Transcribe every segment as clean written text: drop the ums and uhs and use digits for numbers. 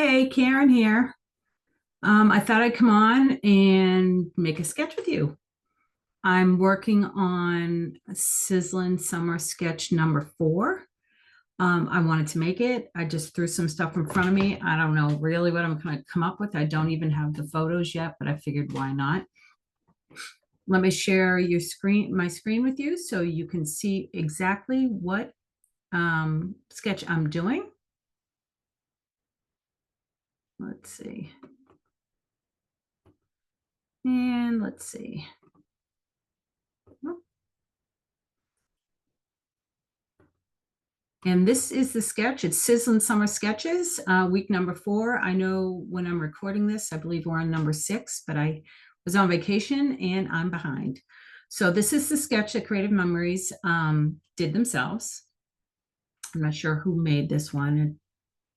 Hey, Karen here. I thought I'd come on and make a sketch with you. I'm working on Sizzling Summer Sketch number 4. I wanted to make it. I just threw some stuff in front of me. I don't know really what I'm going to come up with. I don't even have the photos yet, but I figured why not? Let me share my screen with you so you can see exactly what sketch I'm doing. Let's see. And let's see. And this is the sketch. It's Sizzling Summer Sketches, week number 4. I know when I'm recording this, I believe we're on number 6, but I was on vacation and I'm behind. So this is the sketch that Creative Memories did themselves. I'm not sure who made this one. I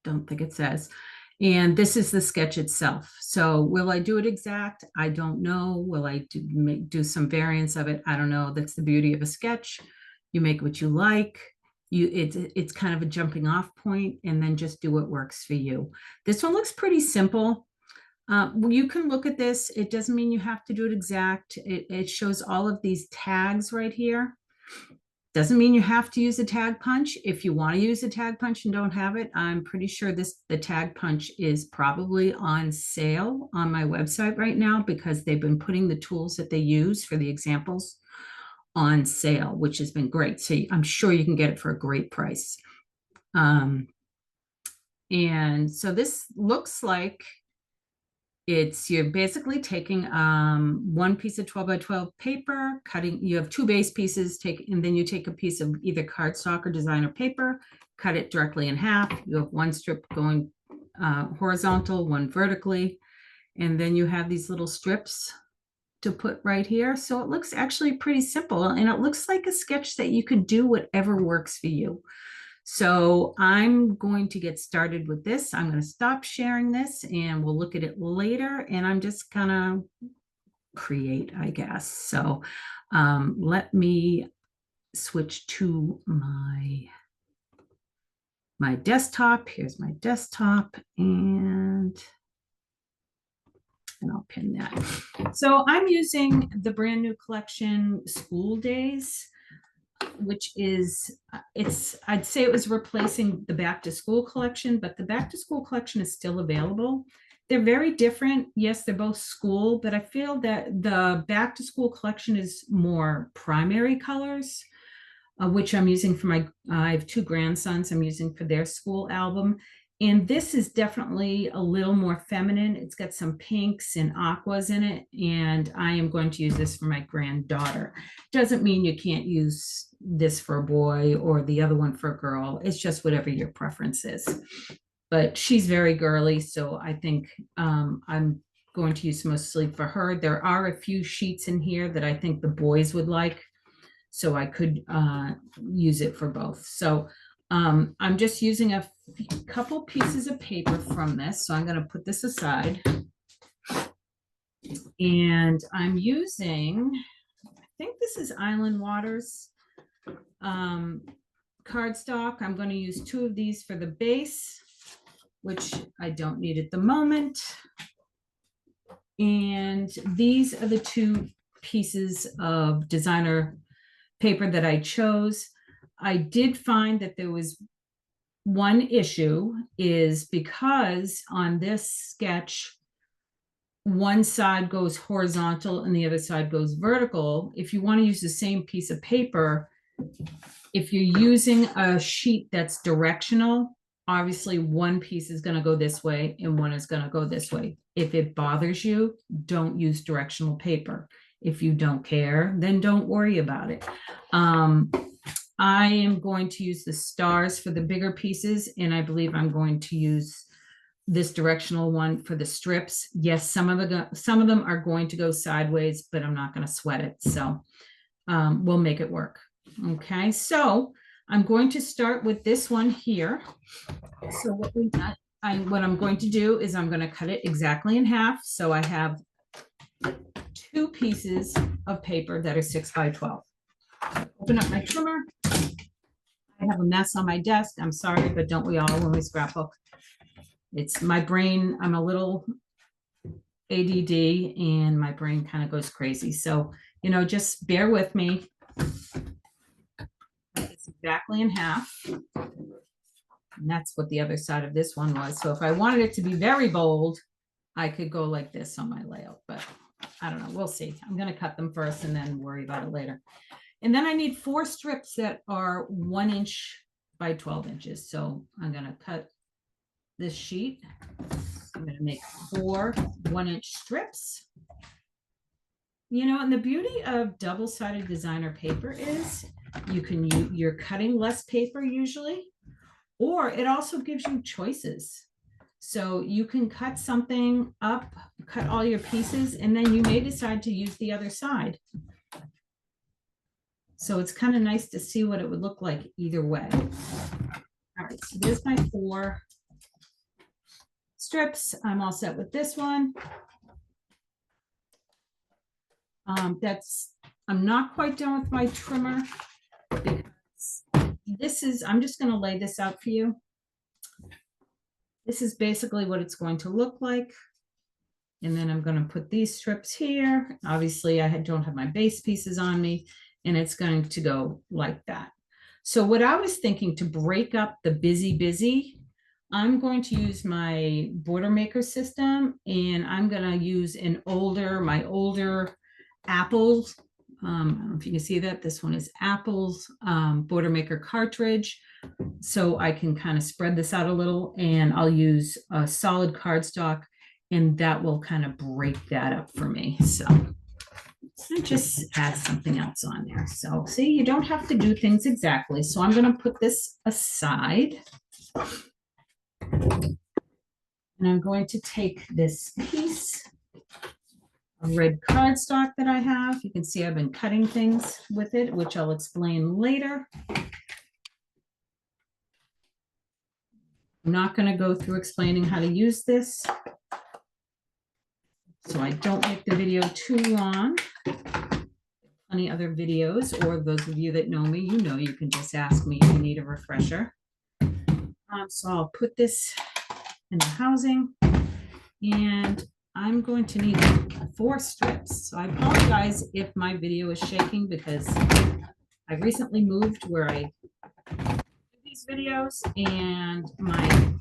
don't think it says. And this is the sketch itself. So will I do it exact? I don't know. Will I do some variants of it? I don't know. That's the beauty of a sketch. You make what you like. It's kind of a jumping off point, and then just do what works for you. This one looks pretty simple. You can look at this. It doesn't mean you have to do it exact. It shows all of these tags right here. Doesn't mean you have to use a tag punch. If you want to use a tag punch and don't have it, I'm pretty sure the tag punch is probably on sale on my website right now, because they've been putting the tools that they use for the examples on sale, which has been great. So I'm sure you can get it for a great price. And so this looks like you're basically taking one piece of 12 by 12 paper, cutting, you have 2 base pieces, and then you take a piece of either cardstock or designer paper, cut it directly in half. You have 1 strip going horizontal, 1 vertically, and then you have these little strips to put right here. So it looks actually pretty simple, and it looks like a sketch that you could do whatever works for you. So I'm going to get started with this. I'm going to stop sharing this and we'll look at it later, and I'm just gonna create, I guess. So let me switch to my desktop. Here's my desktop, and I'll pin that. So I'm using the brand new collection School Days, which is, I'd say it was replacing the back to school collection, but the back to school collection is still available. They're very different. Yes, they're both school, but I feel that the back to school collection is more primary colors, which I'm using for I have 2 grandsons I'm using for their school album. And this is definitely a little more feminine. It's got some pinks and aquas in it, and I am going to use this for my granddaughter. Doesn't mean you can't use this for a boy or the other one for a girl. It's just whatever your preference is. But she's very girly, so I think I'm going to use mostly for her. There are a few sheets in here that I think the boys would like, so I could use it for both. So I'm just using a couple pieces of paper from this. So I'm going to put this aside. And I'm using, I think this is Island Waters cardstock. I'm going to use 2 of these for the base, which I don't need at the moment. And these are the 2 pieces of designer paper that I chose. I did find that there was one issue, is because on this sketch, one side goes horizontal and the other side goes vertical. If you want to use the same piece of paper, if you're using a sheet that's directional, obviously one piece is going to go this way and one is going to go this way. If it bothers you, don't use directional paper. If you don't care, then don't worry about it. I am going to use the stars for the bigger pieces, and I believe I'm going to use this directional one for the strips. Yes, some of them are going to go sideways, but I'm not going to sweat it. So we'll make it work. Okay, so I'm going to start with this one here. So what I'm going to do is I'm going to cut it exactly in half. So I have 2 pieces of paper that are 6 by 12. Open up my trimmer. I have a mess on my desk. I'm sorry, but don't we all when we scrapbook? It's my brain, I'm a little ADD and my brain kind of goes crazy. So, you know, just bear with me. It's exactly in half. And that's what the other side of this one was. So if I wanted it to be very bold, I could go like this on my layout, but I don't know. We'll see. I'm going to cut them first and then worry about it later. And then I need 4 strips that are 1 inch by 12 inches. So I'm going to cut this sheet. I'm going to make 4 1-inch strips. You know, and the beauty of double-sided designer paper is you're cutting less paper usually, or it also gives you choices. So you can cut something up, cut all your pieces, and then you may decide to use the other side. So it's kind of nice to see what it would look like either way. All right, so there's my 4 strips. I'm all set with this one. I'm not quite done with my trimmer because I'm just going to lay this out for you. This is basically what it's going to look like. And then I'm going to put these strips here. Obviously, I don't have my base pieces on me, and it's going to go like that. So what I was thinking, to break up the busy, I'm going to use my border maker system, and I'm going to use my older Apple's. I don't know if you can see that. This one is Apple's border maker cartridge. So I can kind of spread this out a little, and I'll use a solid cardstock, and that will kind of break that up for me. So I just add something else on there. So see, you don't have to do things exactly. So I'm going to put this aside. And I'm going to take this piece of red cardstock that I have. You can see I've been cutting things with it, which I'll explain later. I'm not going to go through explaining how to use this, so I don't make the video too long. Plenty other videos, or those of you that know me, you know you can just ask me if you need a refresher. So I'll put this in the housing, and I'm going to need 4 strips. So I apologize if my video is shaking because I recently moved where I do these videos, and my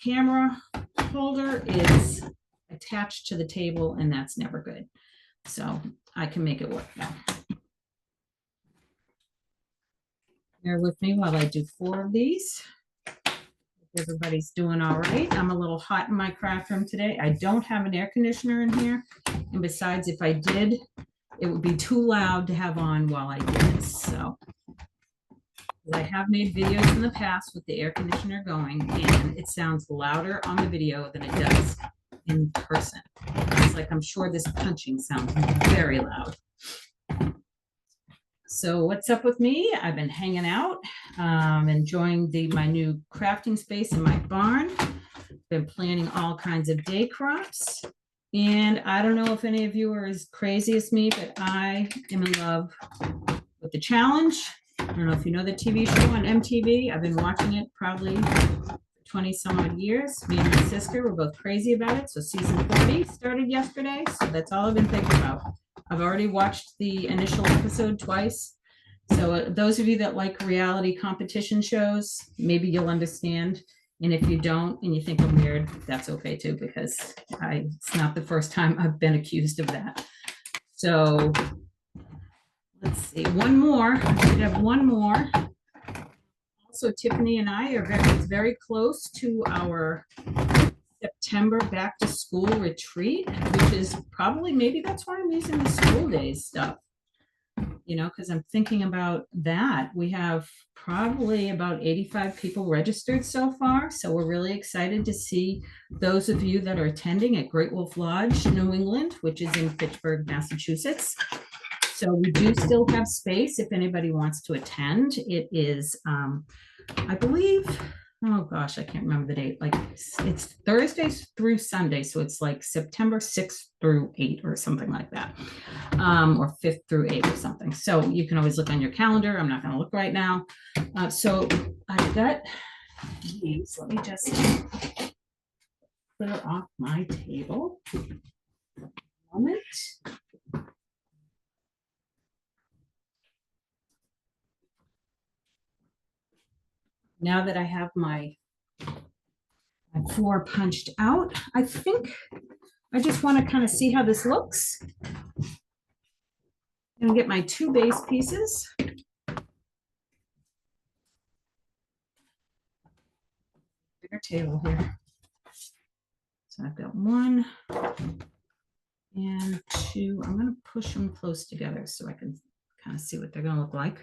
camera holder is attached to the table, and that's never good. So I can make it work now. Bear with me while I do 4 of these. Everybody's doing all right. I'm a little hot in my craft room today. I don't have an air conditioner in here. And besides, if I did, it would be too loud to have on while I do this. So I have made videos in the past with the air conditioner going, and it sounds louder on the video than it does in person. It's like, I'm sure this punching sounds very loud. So what's up with me? I've been hanging out, enjoying my new crafting space in my barn. Been planting all kinds of day crops. And I don't know if any of you are as crazy as me, but I am in love with the challenge. I don't know if you know the TV show on MTV. I've been watching it probably 20 some odd years. Me and my sister were both crazy about it. So season 40 started yesterday. So that's all I've been thinking about. I've already watched the initial episode twice. So those of you that like reality competition shows, maybe you'll understand. And if you don't, and you think I'm weird, that's okay too, because it's not the first time I've been accused of that. So let's see, one more. I should have one more. Also, Tiffany and I are very close to our September back to school retreat, which is probably, maybe that's why I'm using the school days stuff, you know, because I'm thinking about that. We have probably about 85 people registered so far. So we're really excited to see those of you that are attending at Great Wolf Lodge, New England, which is in Fitchburg, Massachusetts. So we do still have space if anybody wants to attend. It is, I believe, oh gosh, I can't remember the date. Like it's Thursdays through Sunday. So it's like September 6th through 8th or something like that. Or 5th through 8th or something. So you can always look on your calendar. I'm not going to look right now. So I've got these. Let me just clear off my table. Moment. Now that I have my floor punched out, I think I just want to kind of see how this looks. I'm gonna get my 2 base pieces. Bigger table here. So I've got 1 and 2. I'm going to push them close together so I can kind of see what they're going to look like.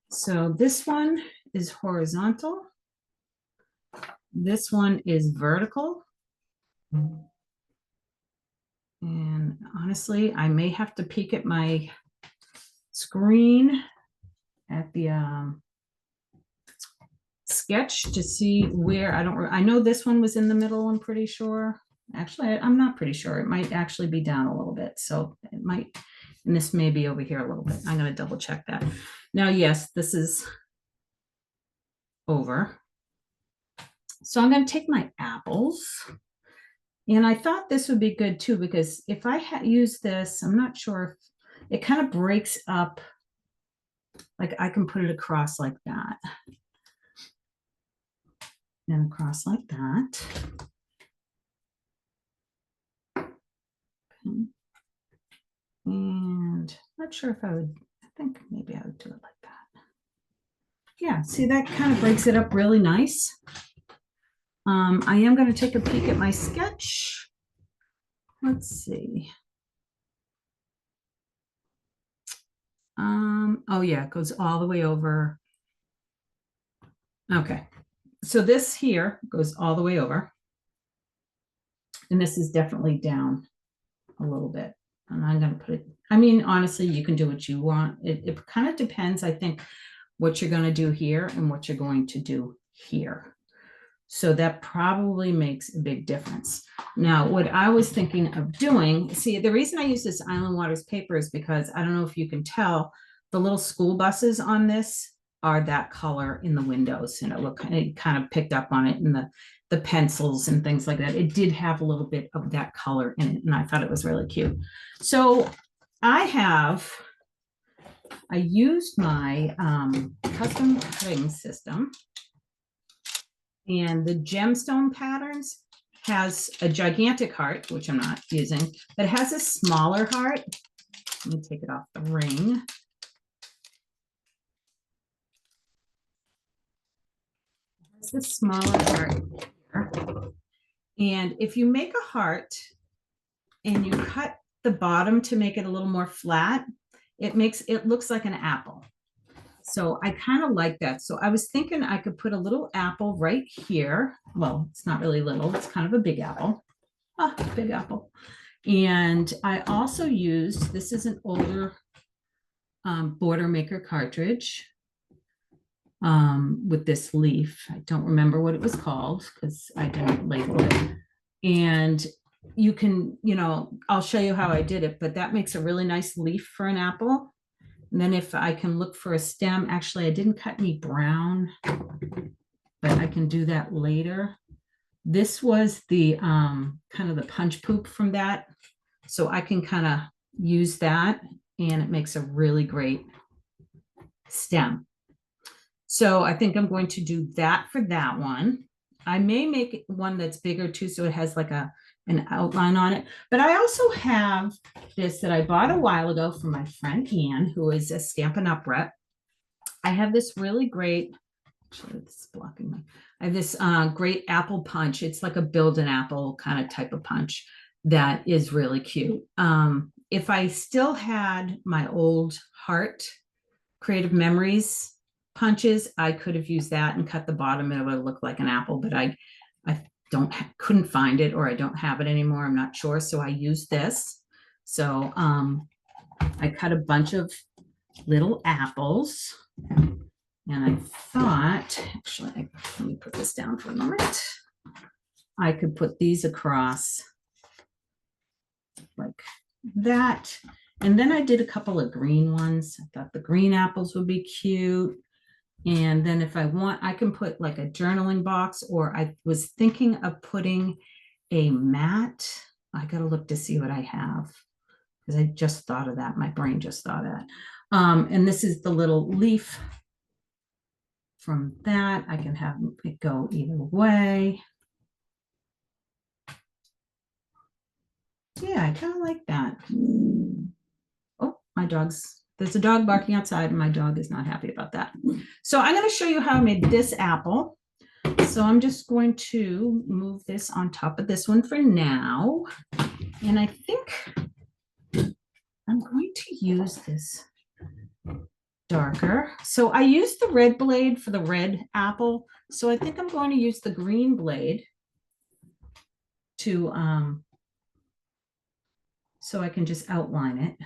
So this one is horizontal. This one is vertical. And honestly, I may have to peek at my screen at the sketch to see where I know this one was in the middle, I'm pretty sure. Actually, I'm not pretty sure. It might actually be down a little bit. So it might, and this may be over here a little bit. I'm going to double check that. Now, yes, this is over. So I'm going to take my apples. And I thought this would be good too, because if I use this, I'm not sure if it kind of breaks up. Like I can put it across like that. And across like that. And not sure if I would, I think maybe I would do it like that. Yeah, see, that kind of breaks it up really nice. I am going to take a peek at my sketch. Let's see. Oh yeah, it goes all the way over. Okay, so this here goes all the way over. And this is definitely down a little bit. And I'm going to put it, I mean, honestly, you can do what you want. It kind of depends, I think, what you're going to do here and what you're going to do here. So that probably makes a big difference. Now, what I was thinking of doing, see, the reason I use this Island Waters paper is because I don't know if you can tell, the little school buses on this are that color in the windows. And it kind of picked up on it in the pencils and things like that. It did have a little bit of that color in it, and I thought it was really cute. So I used my custom cutting system. And the Gemstone patterns has a gigantic heart, which I'm not using, but it has a smaller heart. Let me take it off the ring. It's a smaller heart here. And if you make a heart and you cut the bottom to make it a little more flat, it looks like an apple. So I kind of like that. So I was thinking I could put a little apple right here. Well, it's not really little, it's kind of a big apple. Ah, big apple. And I also used, this is an older border maker cartridge with this leaf. I don't remember what it was called because I didn't label it. And you can, I'll show you how I did it, but that makes a really nice leaf for an apple. And then if I can look for a stem, actually, I didn't cut any brown, but I can do that later. This was the kind of the punch poop from that. So I can kind of use that and it makes a really great stem. So I think I'm going to do that for that one. I may make one that's bigger too, so it has like an outline on it. But I also have this that I bought a while ago from my friend Anne, who is a Stampin' Up! Rep. I have this really great, actually this is blocking me. I have this great apple punch. It's like a build an apple kind of type of punch that is really cute. If I still had my old Heart Creative Memories punches, I could have used that and cut the bottom and it would look like an apple, but I couldn't find it, or I don't have it anymore. I'm not sure. So I used this. So I cut a bunch of little apples, and I thought, actually, let me put this down for a moment. I could put these across like that. And then I did a couple of green ones. I thought the green apples would be cute. And then if I want, I can put like a journaling box, or I was thinking of putting a mat. I gotta look to see what I have, because I just thought of that. My brain just thought of that. And this is the little leaf from that. I can have it go either way. Yeah, I kind of like that. Oh, there's a dog barking outside, and my dog is not happy about that. So I'm going to show you how I made this apple. So I'm just going to move this on top of this one for now. And I think I'm going to use this darker. So I used the red blade for the red apple. So I think I'm going to use the green blade to, so I can just outline it.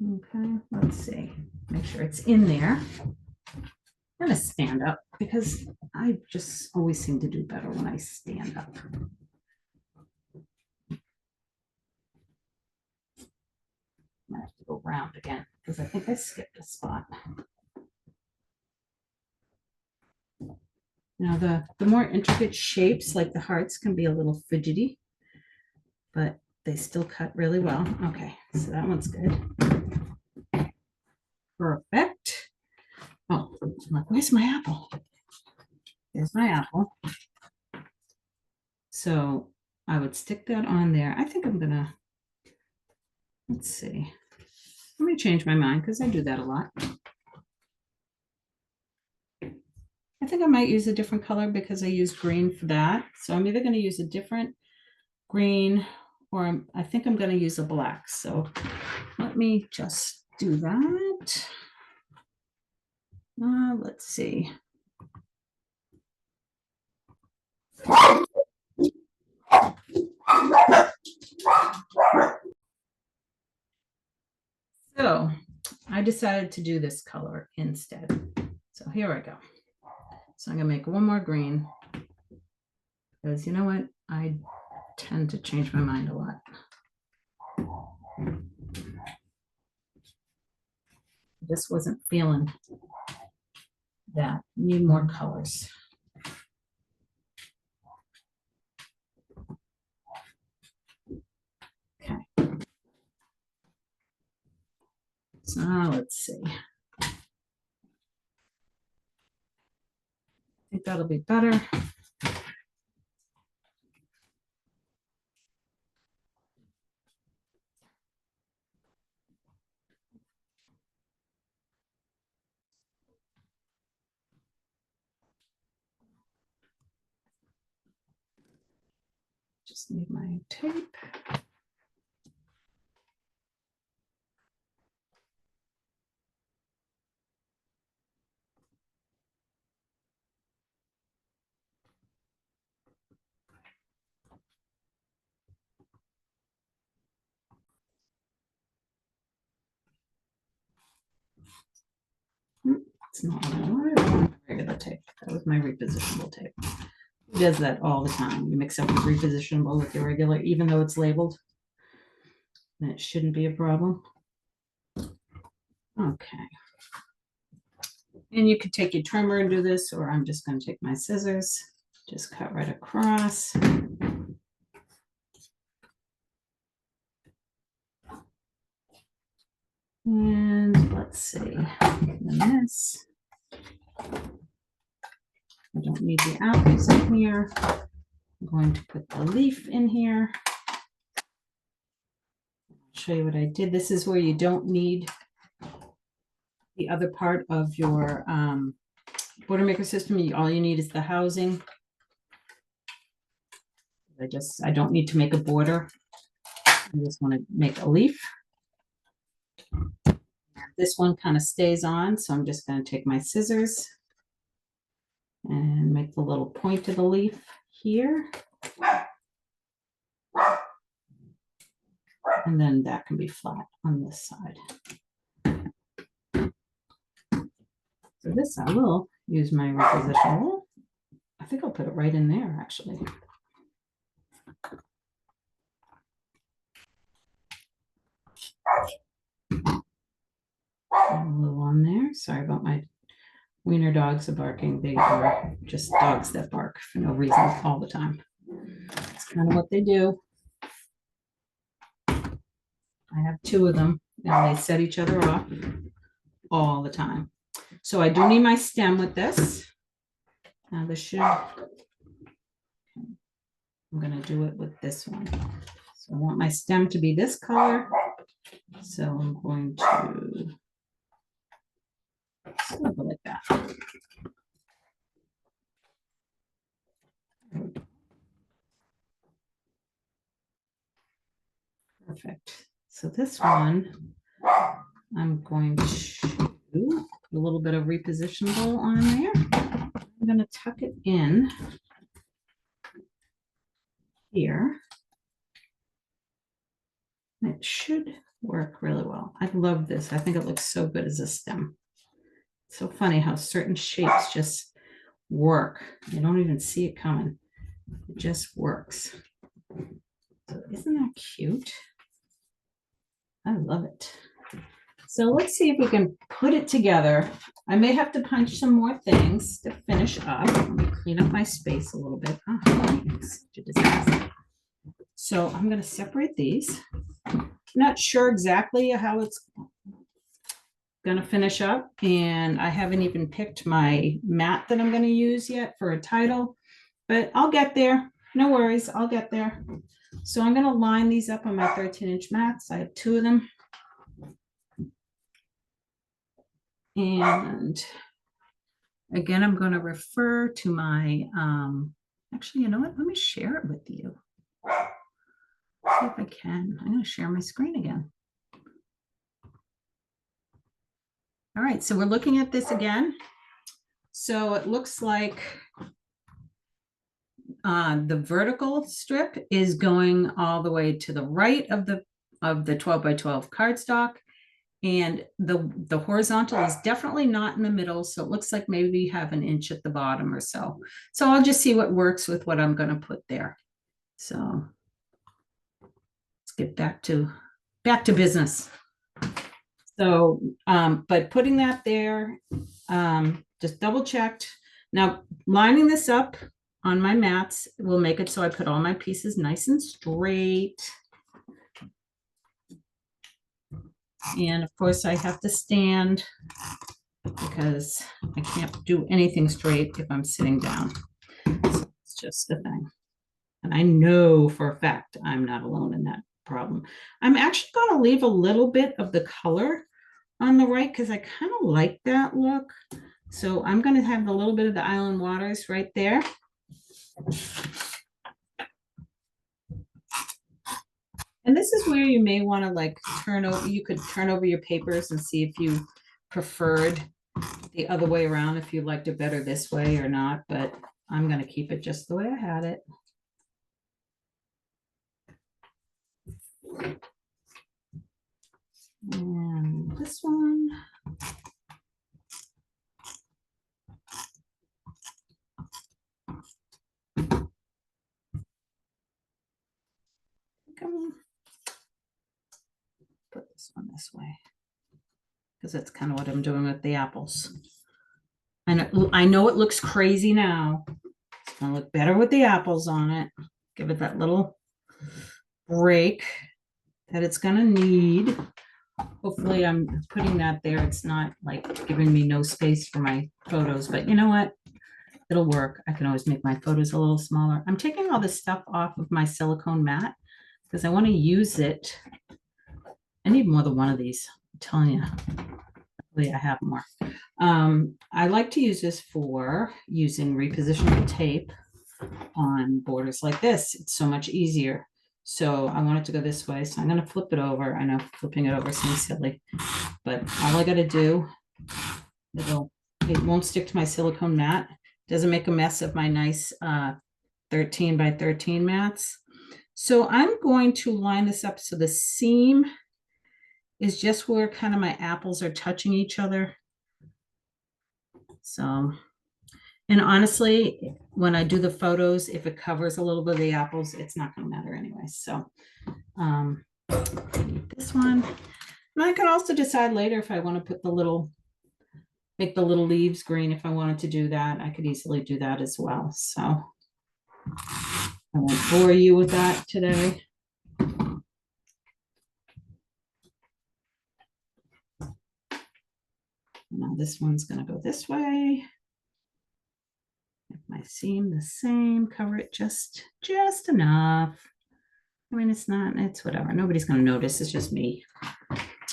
Okay, let's see. Make sure it's in there. I'm going to stand up because I just always seem to do better when I stand up. I have to go round again because I think I skipped a spot. Now the more intricate shapes, like the hearts, can be a little fidgety, but they still cut really well. Okay, so that one's good. Perfect. Oh, look, where's my apple? There's my apple. So I would stick that on there. I think I'm gonna, let's see. Let me change my mind because I do that a lot. I think I might use a different color because I used green for that. So I'm either going to use a different green, or I think I'm going to use a black. So let me just do that. Let's see. So I decided to do this color instead. So here I go. So I'm going to make one more green because you know what? I tend to change my mind a lot. Just wasn't feeling that. Need more colors. Okay. So let's see. I think that'll be better. Just need my tape. It's not what I wanted. I wanted regular tape. That was my repositionable tape. It does that all the time. You mix up your repositionable with your regular, even though it's labeled. And it shouldn't be a problem. Okay. And you could take your trimmer and do this, or I'm just going to take my scissors, just cut right across. And let's see, and this, I don't need the apples in here. I'm going to put the leaf in here. I'll show you what I did. This is where you don't need the other part of your border maker system. All you need is the housing. I don't need to make a border. I just want to make a leaf. This one kind of stays on, so I'm just going to take my scissors and make the little point of the leaf here. And then that can be flat on this side. For this, I will use my repositionable. I think I'll put it right in there, actually. A little on there. Sorry about my wiener dogs are barking. They are just dogs that bark for no reason all the time. It's kind of what they do. I have two of them and they set each other off all the time. So I do need my stem with this. Now this should, I'm going to do it with this one. So I want my stem to be this color. So I'm going to swivel like that. Perfect. So this one, I'm going to do a little bit of repositionable on there. I'm going to tuck it in here. It should work really well. I love this. I think it looks so good as a stem. It's so funny how certain shapes just work. You don't even see it coming. It just works. So isn't that cute? I love it. So let's see if we can put it together. I may have to punch some more things to finish up. Let me clean up my space a little bit. Oh, it's such a disaster. So I'm going to separate these. Not sure exactly how it's going to finish up, and I haven't even picked my mat that I'm going to use yet for a title, but I'll get there. No worries, I'll get there. So I'm going to line these up on my 13-inch mats. I have two of them. And again, I'm going to refer to my, actually, you know what? Let me share it with you. See if I can. I'm going to share my screen again. All right, so we're looking at this again. So it looks like the vertical strip is going all the way to the right of the 12 by 12 cardstock. And the horizontal is definitely not in the middle. So it looks like maybe you have an inch at the bottom or so. So I'll just see what works with what I'm going to put there. So let's get back to business. So, but putting that there, just double checked. Now lining this up on my mats will make it so I put all my pieces nice and straight. And of course I have to stand because I can't do anything straight if I'm sitting down. So it's just the thing. And I know for a fact I'm not alone in that problem. I'm actually going to leave a little bit of the color on the right because I kind of like that look. So I'm going to have a little bit of the Island Waters right there. And this is where you may want to like turn over, you could turn over your papers and see if you preferred the other way around, if you liked it better this way or not, but I'm going to keep it just the way I had it. And this one. Put this one this way because that's kind of what I'm doing with the apples. And I know it looks crazy now. It's going to look better with the apples on it. Give it that little break that it's going to need. Hopefully I'm putting that there. It's not like giving me no space for my photos, but you know what? It'll work. I can always make my photos a little smaller. I'm taking all this stuff off of my silicone mat because I want to use it. I need more than one of these. I'm telling you. Hopefully I have more. I like to use this for using repositionable tape on borders like this. It's so much easier. So I want it to go this way. So I'm going to flip it over. I know flipping it over seems silly, but all I got to do, it won't stick to my silicone mat. Doesn't make a mess of my nice 13 by 13 mats. So I'm going to line this up so the seam is just where kind of my apples are touching each other. So, and honestly, when I do the photos, if it covers a little bit of the apples, it's not going to matter anyway. So this one, And I can also decide later if I want to put the little, make the little leaves green. If I wanted to do that, I could easily do that as well. So I won't bore you with that today. Now this one's going to go this way. Make my seam the same, cover it just enough. I mean, it's not, it's whatever. Nobody's going to notice. It's just me.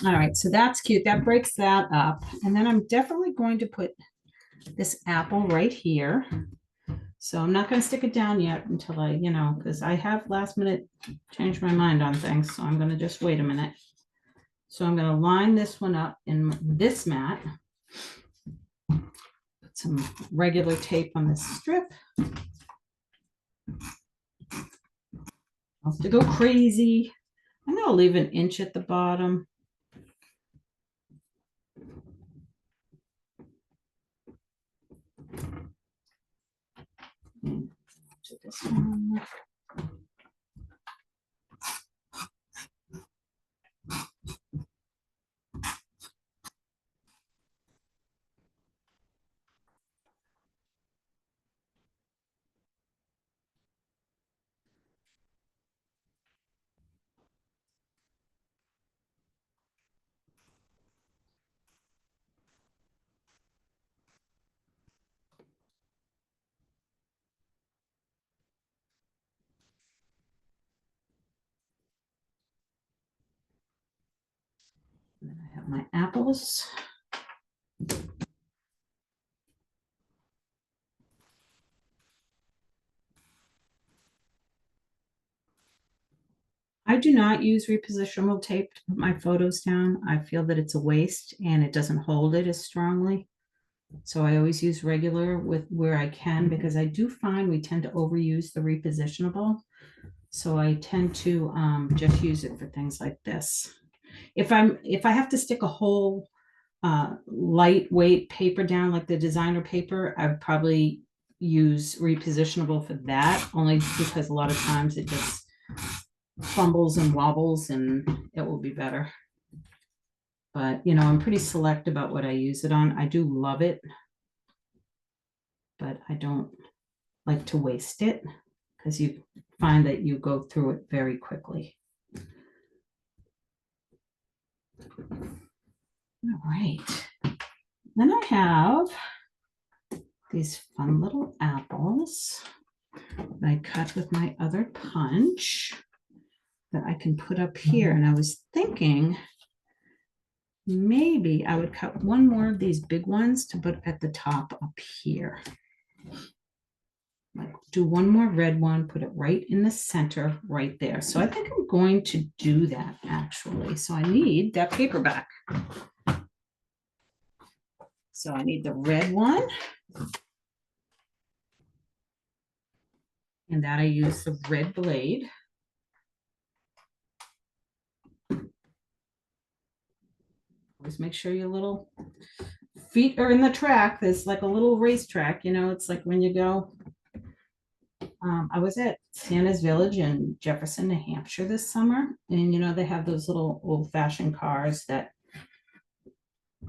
All right, so that's cute. That breaks that up. And then I'm definitely going to put this apple right here. So I'm not going to stick it down yet until I, you know, because I have last minute changed my mind on things. So I'm going to just wait a minute. So I'm going to line this one up in this mat. Put some regular tape on this strip. I'll have to go crazy. I'm going to leave an inch at the bottom. And to this one. And then I have my apples. I do not use repositionable tape to put my photos down. I feel that it's a waste and it doesn't hold it as strongly. So I always use regular with where I can, because I do find we tend to overuse the repositionable. So I tend to just use it for things like this. If I have to stick a whole lightweight paper down, like the designer paper, I would probably use repositionable for that, only because a lot of times it just fumbles and wobbles and it will be better. But you know, I'm pretty select about what I use it on. I do love it, but I don't like to waste it, because you find that you go through it very quickly. All right. Then I have these fun little apples that I cut with my other punch that I can put up here. And I was thinking maybe I would cut one more of these big ones to put at the top up here. Like do one more red one, put it right in the center right there. So I think I'm going to do that actually. So I need that paperback. So I need the red one. And that I use the red blade. Always make sure your little feet are in the track. There's like a little racetrack, you know, it's like when you go. I was at Santa's Village in Jefferson, New Hampshire this summer. And, you know, they have those little old-fashioned cars that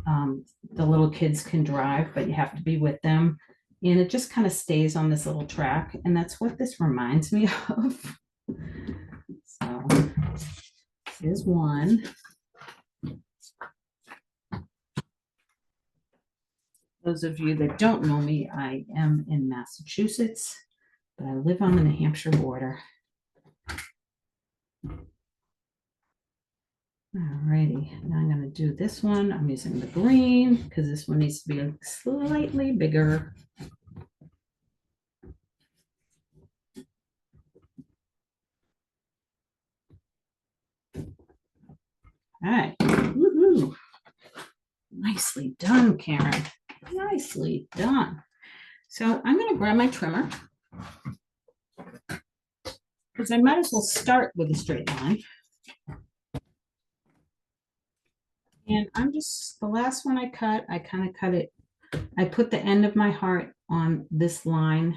the little kids can drive, but you have to be with them. And it just kind of stays on this little track. And that's what this reminds me of. So here's one. Those of you that don't know me, I am in Massachusetts, but I live on the New Hampshire border. Alrighty, now I'm going to do this one. I'm using the green because this one needs to be slightly bigger. All right. Woohoo. Nicely done, Karen. Nicely done. So I'm going to grab my trimmer because I might as well start with a straight line. And I'm just, the last one I cut, I kind of cut it. I put the end of my heart on this line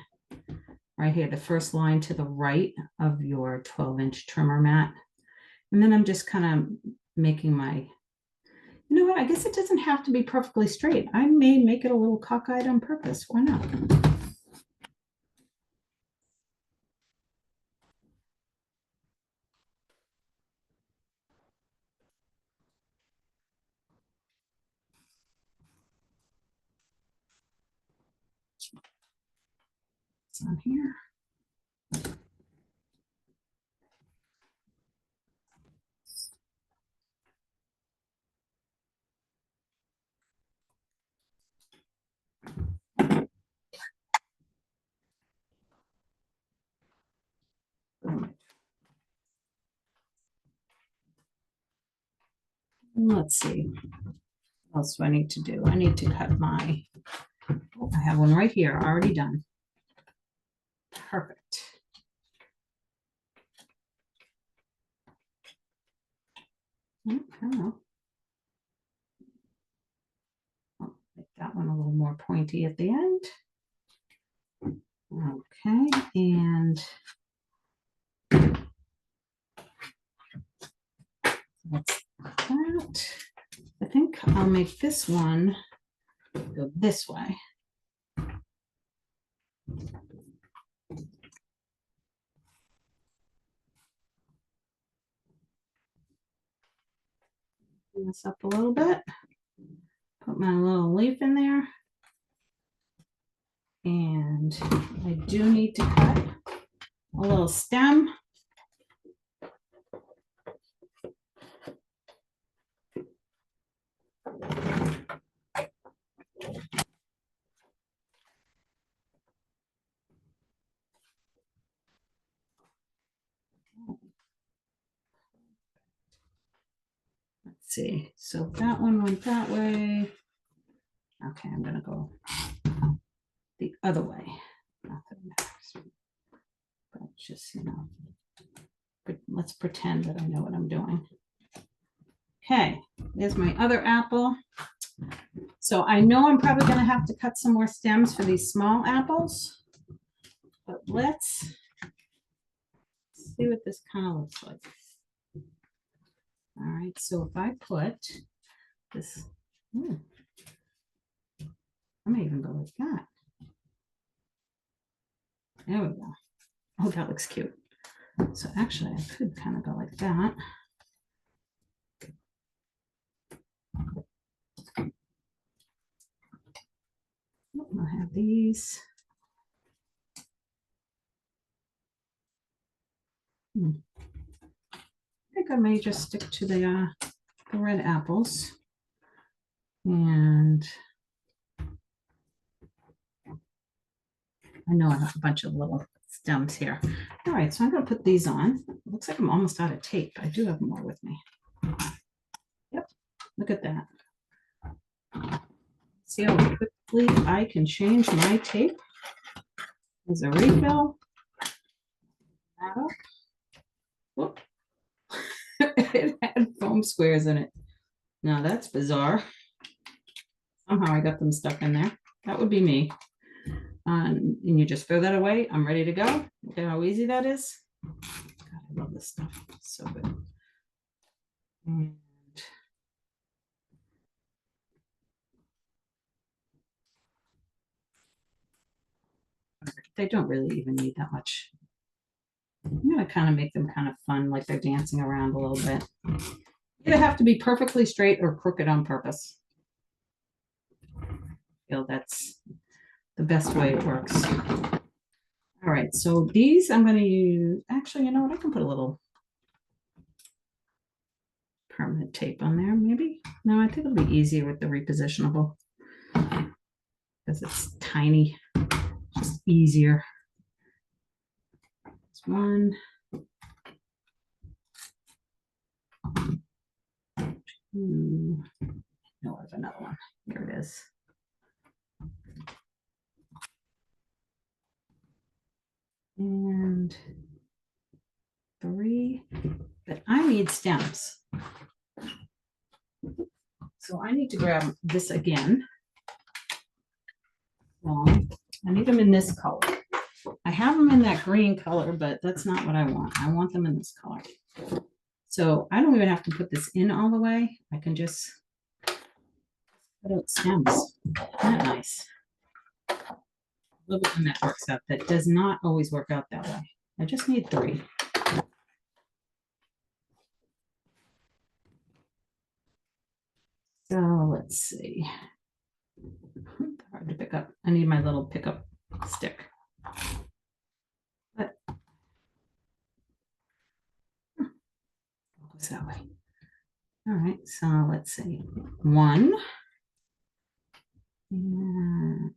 right here, the first line to the right of your 12-inch trimmer mat. And then I'm just kind of making my You know what? I guess it doesn't have to be perfectly straight. I may make it a little cockeyed on purpose. Why not? It's on here. Let's see. What else do I need to do? I need to cut my, oh, I have one right here, already done. Perfect. Oh, hello. I'll make that one a little more pointy at the end. Okay, and that's that. I think I'll make this one go this way. Clean this up a little bit. Put my little leaf in there. And I do need to cut a little stem. Let's see. So that one went that way. Okay, I'm gonna go the other way. Not that it matters. But just, you know, let's pretend that I know what I'm doing. Okay, there's my other apple. So I know I'm probably gonna have to cut some more stems for these small apples, but let's see what this kind of looks like. All right, so if I put this, I may even go like that. There we go. Oh, that looks cute. So actually I could kind of go like that. I'll have these. I think I may just stick to the red apples. And I know I have a bunch of little stems here. All right, so I'm going to put these on. It looks like I'm almost out of tape. I do have more with me. Yep, look at that. See how quickly I can change my tape? There's a refill. That up. Whoop. It had foam squares in it. Now that's bizarre. Somehow I got them stuck in there. That would be me. And you just throw that away. I'm ready to go. Look at how easy that is. God, I love this stuff. It's so good. And they don't really even need that much. I'm going to kind of make them kind of fun, like they're dancing around a little bit. Either have to be perfectly straight or crooked on purpose. I feel that's the best way it works. All right, so these I'm going to use, actually, you know what, I can put a little permanent tape on there, maybe. No, I think it'll be easier with the repositionable because it's tiny, just easier. That's one. Two. No, I have another one. Here it is. And 3, but I need stems. So I need to grab this again. Well, I need them in this color. I have them in that green color, but that's not what I want. I want them in this color. So I don't even have to put this in all the way. I can just But it stems. Isn't that nice? Love it when that works out. That does not always work out that way. I just need 3. So let's see. Hard to pick up. I need my little pickup stick. But goes that way. All right, so let's see. 1. And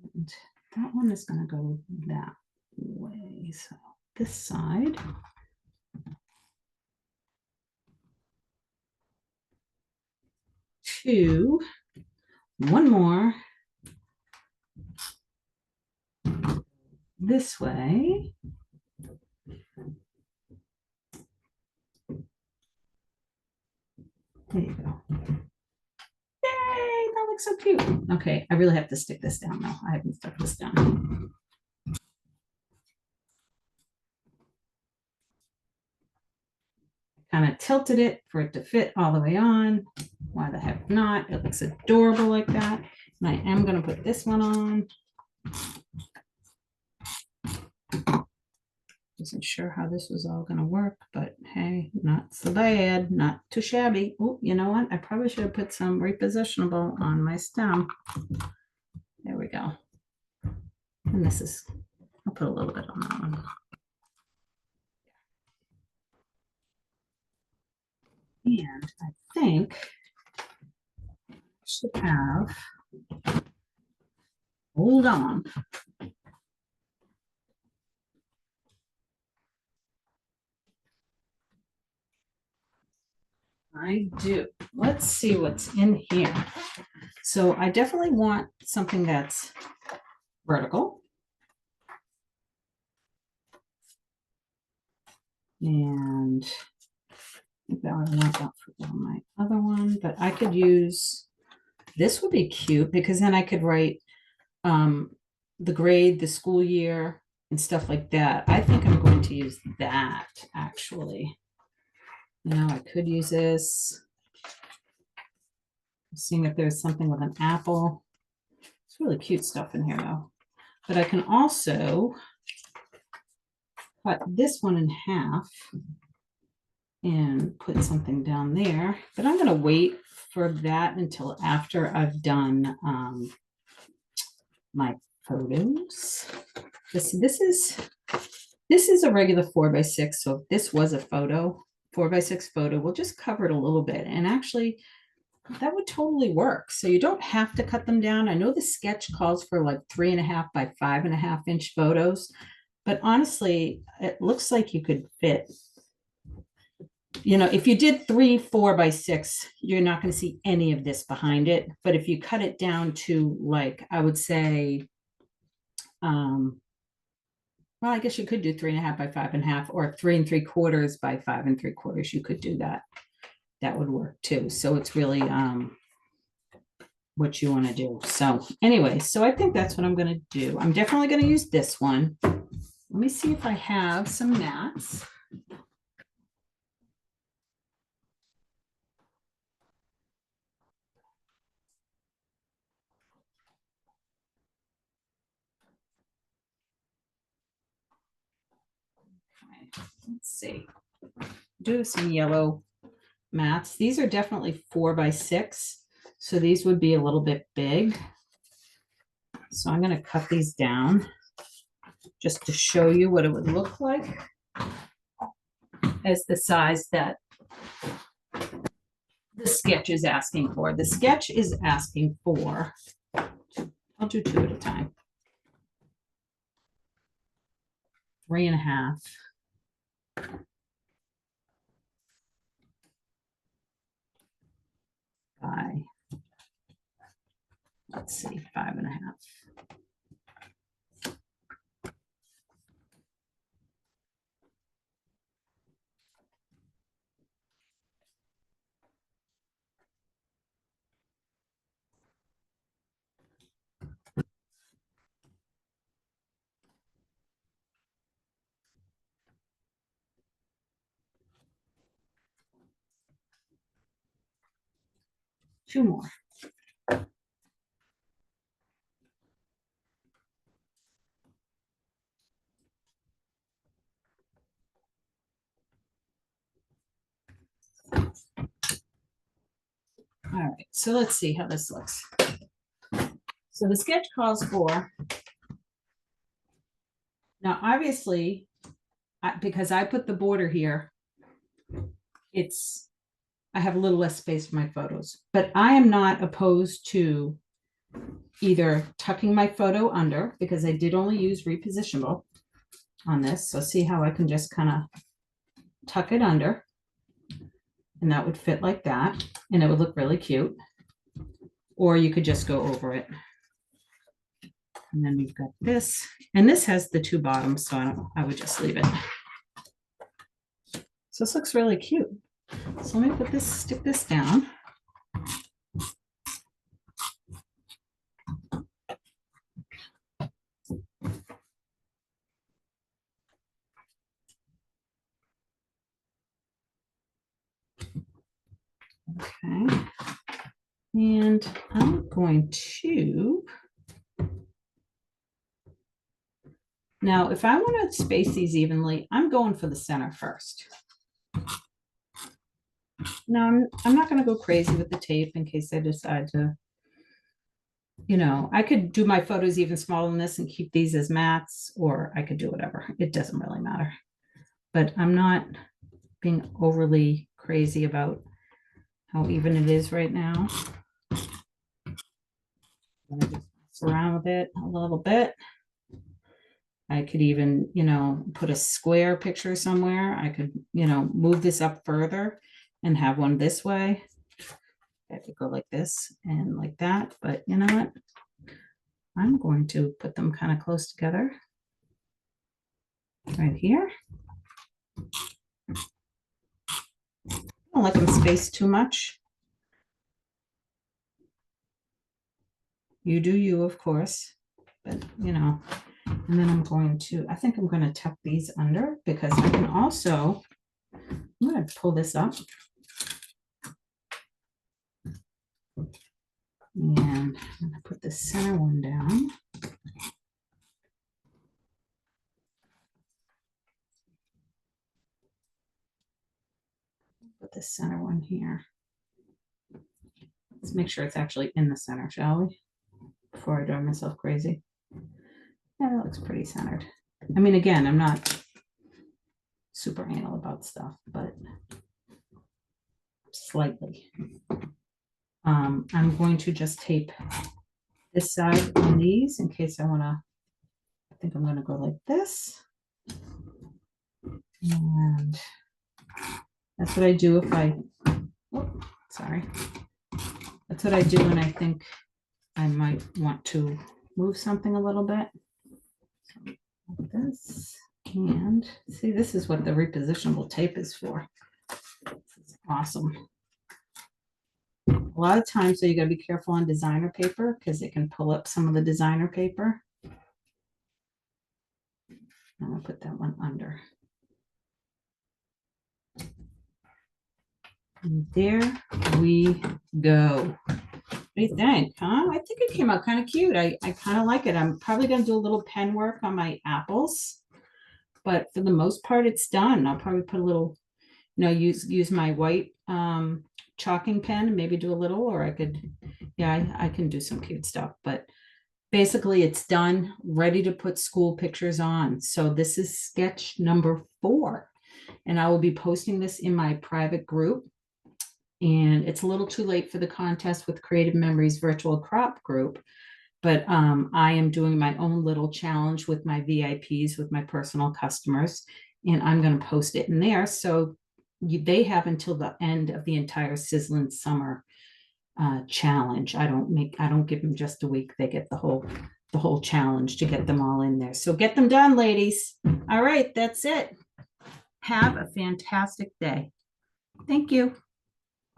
that one is going to go that way. So this side. 2. 1 more. This way. There you go. Yay, that looks so cute. Okay, I really have to stick this down though. I haven't stuck this down. Kind of tilted it for it to fit all the way on. Why the heck not? It looks adorable like that. And I am going to put this one on. Wasn't sure how this was all going to work, but hey, not so bad, not too shabby. Oh, you know what? I probably should have put some repositionable on my stem. There we go. And this is, I'll put a little bit on that one. And I think I should have, hold on. I do. Let's see what's in here. So I definitely want something that's vertical. And I think that I want that for my other one, but I could use, this would be cute because then I could write the grade, the school year, and stuff like that. I think I'm going to use that actually. You know, I could use this. Seeing if there's something with an apple. It's really cute stuff in here though. But I can also cut this one in half and put something down there. But I'm going to wait for that until after I've done my photos. This is a regular 4x6. So if this was a photo, 4x6 photo, we'll just cover it a little bit. And actually, that would totally work. So you don't have to cut them down. I know the sketch calls for like 3.5 by 5.5 inch photos, but honestly, it looks like you could fit, you know, if you did 3 4x6, you're not going to see any of this behind it. But if you cut it down to like, I would say, well, I guess you could do 3.5 by 5.5 or 3 3/4 by 5 3/4. You could do that. That would work too. So it's really what you want to do. So anyway, so I think that's what I'm going to do. I'm definitely going to use this one. Let me see if I have some mats. Okay, let's see. Do some yellow mats. These are definitely 4x6. So these would be a little bit big. So I'm going to cut these down just to show you what it would look like as the size that the sketch is asking for. The sketch is asking for, I'll do 2 at a time. 3.5 by, let's see, 5.5. Two more. All right, so let's see how this looks. So the sketch calls for, now obviously, because I put the border here, I have a little less space for my photos, but I am not opposed to either tucking my photo under, because I did only use repositionable on this. So see how I can just kind of tuck it under, and that would fit like that, and it would look really cute. Or you could just go over it. And then we've got this, and this has the two bottoms, so I would just leave it. So this looks really cute. So let me stick this down. Okay. And I'm going to, now if I want to space these evenly, I'm going for the center first. Now I'm not going to go crazy with the tape in case I decide to, you know, I could do my photos even smaller than this and keep these as mats, or I could do whatever. It doesn't really matter. But I'm not being overly crazy about how even it is right now. I'm going to just mess around with it a little bit. I could even, you know, put a square picture somewhere. I could, you know, move this up further and have one this way. I could go like this and like that, but you know what? I'm going to put them kind of close together right here. I don't let them space too much. You do you, of course, but you know, and then I'm going to, I think I'm going to tuck these under, because I can also, I'm going to pull this up. And I'm going to put the center one down. Put the center one here. Let's make sure it's actually in the center, shall we? Before I drive myself crazy. Yeah, that looks pretty centered. I mean, again, I'm not super anal about stuff, but slightly. I'm going to just tape this side on these in case I want to, I think I'm going to go like this. And that's what I do if I, oh, sorry. That's what I do when I think I might want to move something a little bit. So like this. And see, this is what the repositionable tape is for. This is awesome. A lot of times, so you got to be careful on designer paper because it can pull up some of the designer paper. I'm going to put that one under. And there we go. What do you think, huh? I think it came out kind of cute. I kind of like it. I'm probably going to do a little pen work on my apples, but for the most part, it's done. I'll probably put a little, you know, use my white chalking pen and maybe do a little, or I could, yeah, I can do some cute stuff, but basically it's done, ready to put school pictures on. So this is sketch number 4, and I will be posting this in my private group. And it's a little too late for the contest with Creative Memories virtual crop group, but I am doing my own little challenge with my VIPs, with my personal customers, and I'm going to post it in there. So they have until the end of the entire Sizzlin Summer challenge. I don't give them just a week. They get the whole challenge to get them all in there. So get them done, ladies. All right, that's it. Have a fantastic day. Thank you.